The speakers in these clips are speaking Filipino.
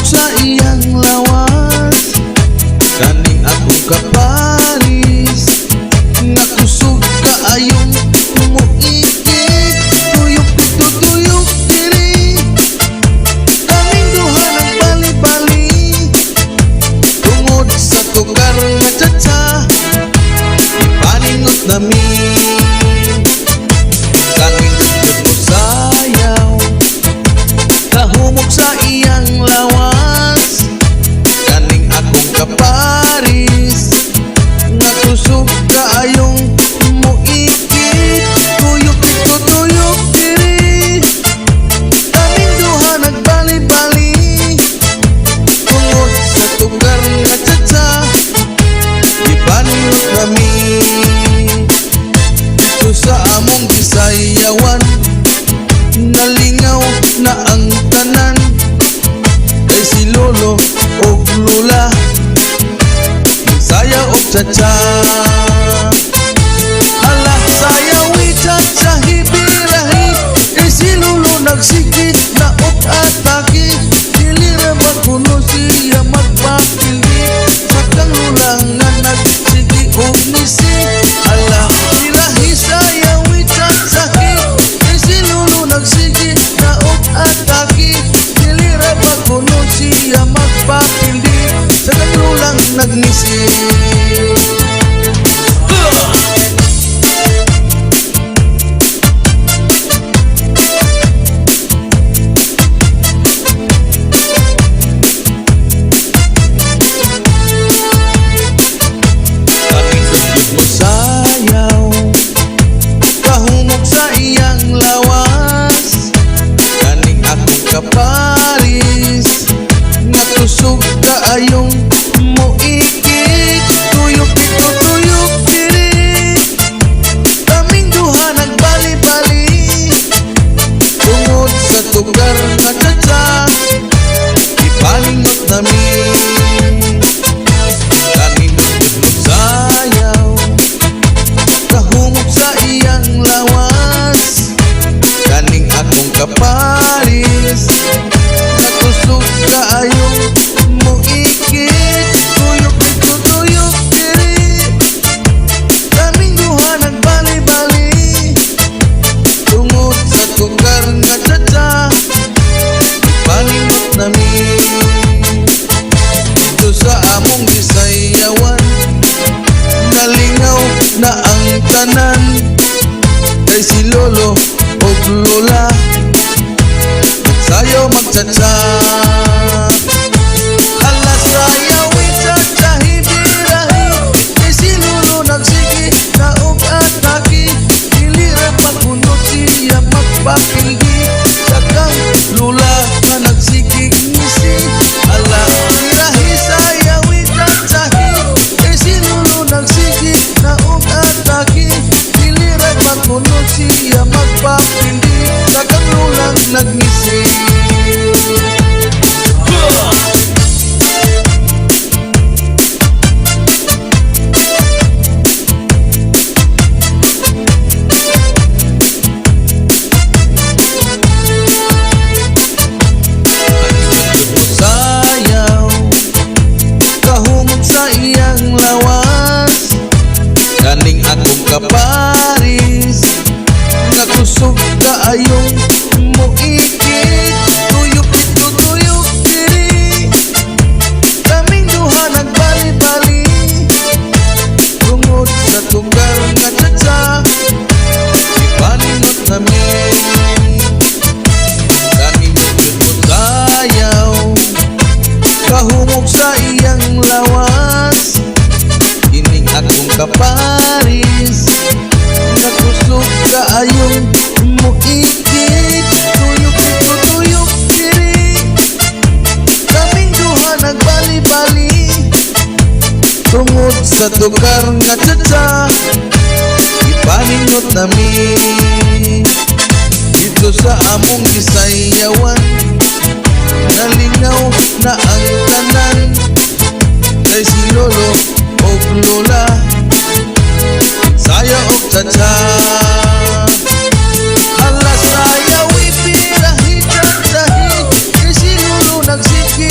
kahumok sa iyang lawas, kaning akong kaparis, nga kusog kaayong muikit, tuyok dito tuyok diri, kaming duha nagbali-bali, tungod sa tukar nga tsatsa, ipaningot namin. Kaming dugtod mo sayaw, kahumok sa iyang lawas, kaning akong kaparis, nga kusog kaayong muikit, tuyok dito tuyok diri, kaming duha nagbali-bali, tungod sa tukar nga tsatsa, ipaningot namin. Dito sa among gisayawan, nalingaw na ang tanan, kay si lolo og lula, saya og tsatsa. Hala sayawi tsatsa hibirahi, kay si lolo nagsigi na og atake, dili ra magkuno siya magpapildi, sakang lula nga nagsigi og nisi. Hala birahi sayawi tsatsa kay si lolo nagsigi na og atake, dili ra magkuno siya magpapildi, sakang lula nagnisi. Kaming dugtod mo sayaw, kahumok sa iyang lawas, kaning akong kaparis, nga kusog kaayong muikit, tuyok dito tuyok diri, kaming duha nagbali-bali, tungod sa tukar nga tsatsa, ipaningot namin. Kaming dugtod mo sayaw, kahumok sa iyang lawas, kaning akong kaparis, nga kusog kaayong muikit, tuyok dito tuyok diri, kaming duha nagbali-bali, tungod sa tukar nga tsatsa, ipaningot namin. Dito sa among gisayawan, nalingaw na ang tanan, kay si lolo og lola, magsayaw magtsatsa. Hala sayawi tsatsa hibirahi, kay si lolo nagsigi na og atake, dili ra magkuno siya magpapildi, sakang lula nga nagsigi ngisi. Hala birahi sayawi tsatsa kay si lolo nagsigi na og atake, dili ra magkuno siya magpapildi, sakang lula nagnisi. Sayaw, kahumok sa iyang lawas, kaning akong kaparis, nga kusog kaayong muikit, tuyok dito tuyok diri, kaming duha nagbali-bali, tungod sa tukar nga tsatsa, ipaningot namin. Kaming dugtod mo sayaw, kahumok sa iyang lawas, kining akong kaparis, nga kusog kaayong muikit, tuyok dito tuyok diri, kaming duha nagbali-bali, tungod sa tukar nga tsatsa, ipaningot namin. Dito sa among gisayawan, nalingaw na ang tanan, kay si lolo og lola, saya og tsatsa. Hala sayawi birahi tsatsahi, kay si lolo nagsiki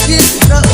sakit na